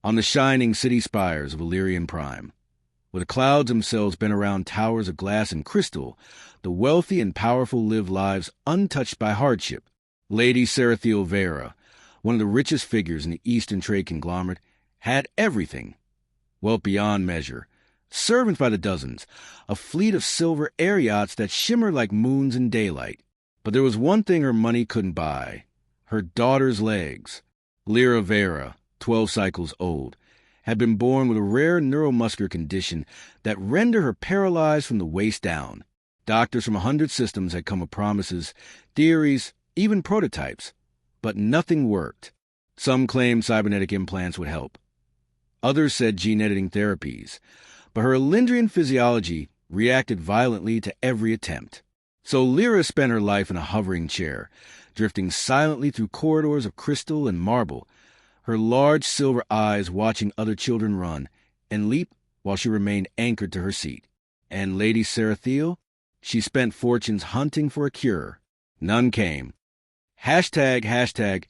on the shining city spires of Illyrian Prime. Where the clouds themselves bent around towers of glass and crystal, the wealthy and powerful live lives untouched by hardship. Lady Sarathiel Vera, one of the richest figures in the Eastern trade conglomerate, had everything. Wealth beyond measure, servants by the dozens, a fleet of silver air yachts that shimmered like moons in daylight. But there was one thing her money couldn't buy: her daughter's legs. Lyra Vera, 12 cycles old, had been born with a rare neuromuscular condition that rendered her paralyzed from the waist down. Doctors from 100 systems had come with promises, theories, even prototypes, but nothing worked. Some claimed cybernetic implants would help. Others said gene editing therapies, but her Elendrian physiology reacted violently to every attempt. So Lyra spent her life in a hovering chair, drifting silently through corridors of crystal and marble, her large silver eyes watching other children run and leap while she remained anchored to her seat. And Lady Sarathiel? She spent fortunes hunting for a cure. None came. #, the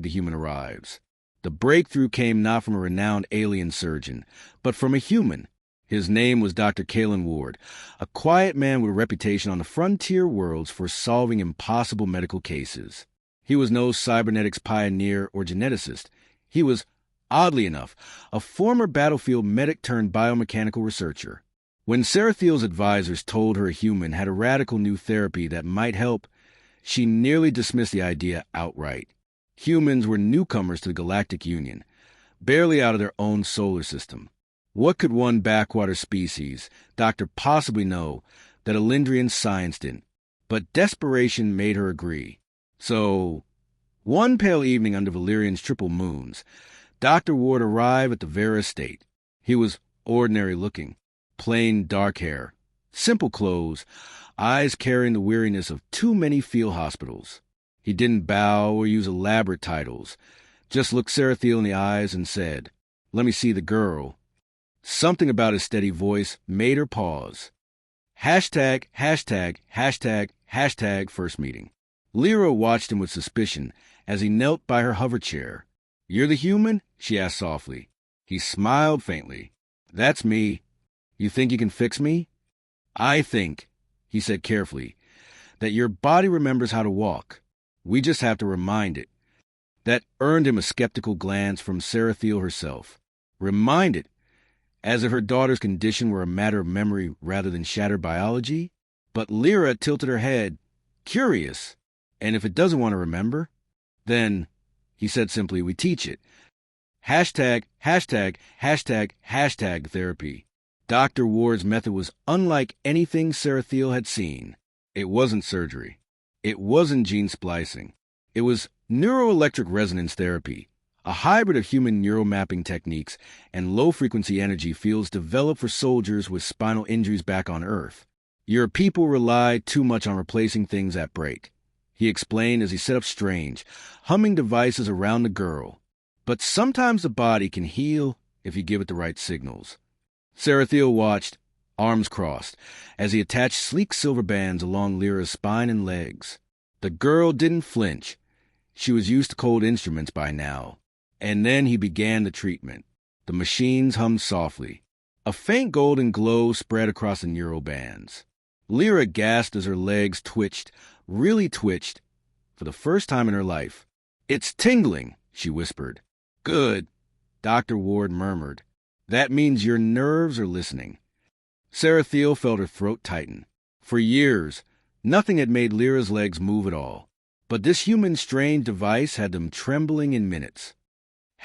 human arrives. The breakthrough came not from a renowned alien surgeon, but from a human. His name was Dr. Kalen Ward, a quiet man with a reputation on the frontier worlds for solving impossible medical cases. He was no cybernetics pioneer or geneticist. He was, oddly enough, a former battlefield medic turned biomechanical researcher. When Sarathiel's advisors told her a human had a radical new therapy that might help, she nearly dismissed the idea outright. Humans were newcomers to the Galactic Union, barely out of their own solar system. What could one backwater species, doctor, possibly know that Elendrian science didn't? But desperation made her agree. So, one pale evening under Valyrian's triple moons, Dr. Ward arrived at the Vera estate. He was ordinary looking, plain dark hair, simple clothes, eyes carrying the weariness of too many field hospitals. He didn't bow or use elaborate titles, just looked Sarathiel in the eyes and said, "Let me see the girl." Something about his steady voice made her pause. #, first meeting. Lyra watched him with suspicion as he knelt by her hover chair. "You're the human?" she asked softly. He smiled faintly. "That's me. You think you can fix me?" "I think," he said carefully, "that your body remembers how to walk. We just have to remind it." That earned him a skeptical glance from Sarathiel herself. Remind it? As if her daughter's condition were a matter of memory rather than shattered biology? But Lyra tilted her head, curious. "And if it doesn't want to remember? Then," he said simply, "we teach it. #, therapy." Dr. Ward's method was unlike anything Sarathiel had seen. It wasn't surgery. It wasn't gene splicing. It was neuroelectric resonance therapy, a hybrid of human neural mapping techniques and low-frequency energy fields developed for soldiers with spinal injuries back on Earth. "Your people rely too much on replacing things that break," he explained as he set up strange, humming devices around the girl. "But sometimes the body can heal if you give it the right signals." Sarathiel watched, arms crossed, as he attached sleek silver bands along Lyra's spine and legs. The girl didn't flinch. She was used to cold instruments by now. And then he began the treatment. The machines hummed softly. A faint golden glow spread across the neural bands. Lyra gasped as her legs twitched, really twitched, for the first time in her life. "It's tingling," she whispered. "Good," Dr. Ward murmured. "That means your nerves are listening." Sarathiel felt her throat tighten. For years, nothing had made Lyra's legs move at all. But this human strange device had them trembling in minutes. #,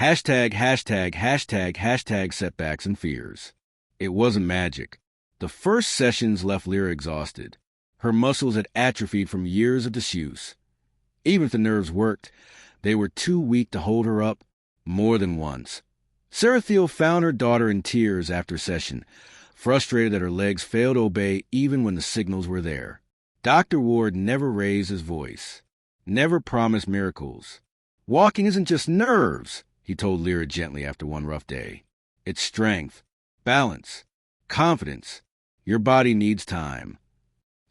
setbacks and fears. It wasn't magic. The first sessions left Lyra exhausted. Her muscles had atrophied from years of disuse. Even if the nerves worked, they were too weak to hold her up more than once. Sarathiel found her daughter in tears after session, frustrated that her legs failed to obey even when the signals were there. Dr. Ward never raised his voice, never promised miracles. "Walking isn't just nerves," he told Lyra gently after one rough day. "It's strength, balance, confidence. Your body needs time."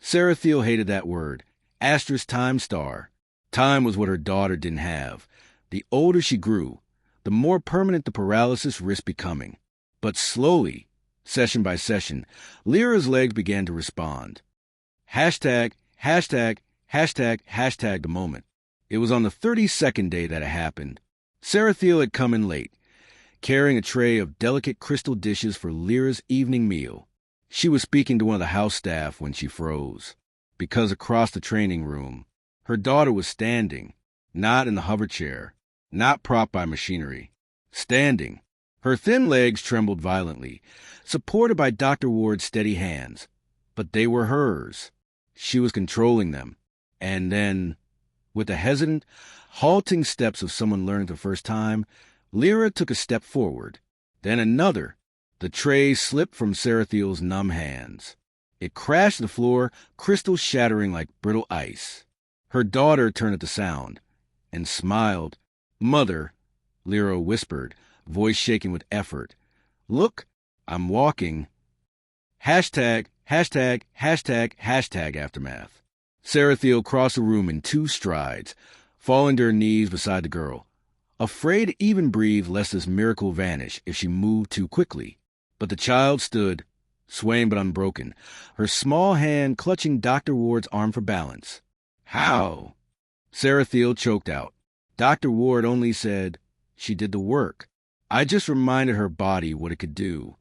Sarathiel hated that word. *time star. Time was what her daughter didn't have. The older she grew, the more permanent the paralysis risked becoming. But slowly, session by session, Lyra's legs began to respond. Hashtag, hashtag, hashtag, hashtag the moment. It was on the 32nd day that it happened. Sarathiel had come in late, carrying a tray of delicate crystal dishes for Lyra's evening meal. She was speaking to one of the house staff when she froze, because across the training room, her daughter was standing, not in the hover chair, not propped by machinery, standing. Her thin legs trembled violently, supported by Dr. Ward's steady hands, but they were hers. She was controlling them. And then, with the hesitant, halting steps of someone learning the first time, Lyra took a step forward, then another. The tray slipped from Sarathiel's numb hands. It crashed to the floor, crystals shattering like brittle ice. Her daughter turned at the sound and smiled. "Mother," Lyra whispered, voice shaking with effort. "Look, I'm walking." Hashtag, hashtag, hashtag, hashtag aftermath. Sarathiel crossed the room in 2 strides, falling to her knees beside the girl, afraid to even breathe lest this miracle vanish if she moved too quickly. But the child stood, swaying but unbroken, her small hand clutching Dr. Ward's arm for balance. "How?" Sarathiel choked out. Dr. Ward only said, "She did the work. I just reminded her body what it could do."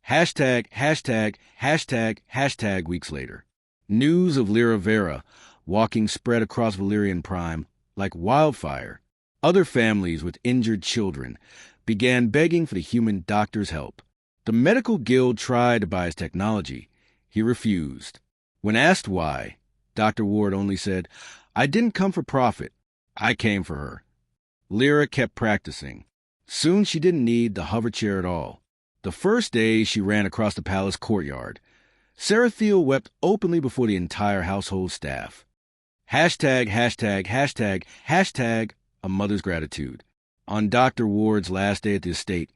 Hashtag, hashtag, hashtag, hashtag weeks later. News of Lyra Vera walking spread across Valyrian Prime like wildfire. Other families with injured children began begging for the human doctor's help. The medical guild tried to buy his technology. He refused. When asked why, Dr. Ward only said, "I didn't come for profit. I came for her." Lyra kept practicing. Soon she didn't need the hover chair at all. The first day she ran across the palace courtyard. Sarathiel wept openly before the entire household staff. Hashtag, hashtag, hashtag, hashtag a mother's gratitude. On Dr. Ward's last day at the estate,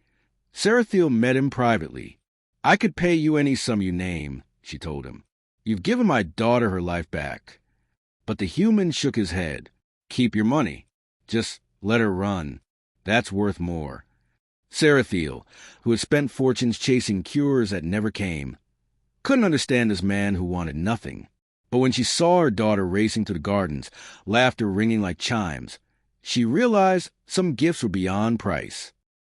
Sarathiel met him privately. "I could pay you any sum you name," she told him. "You've given my daughter her life back." But the human shook his head. "Keep your money. Just let her run. That's worth more." Sarathiel, who had spent fortunes chasing cures that never came, couldn't understand this man who wanted nothing. But when she saw her daughter racing to the gardens, laughter ringing like chimes, she realized some gifts were beyond price.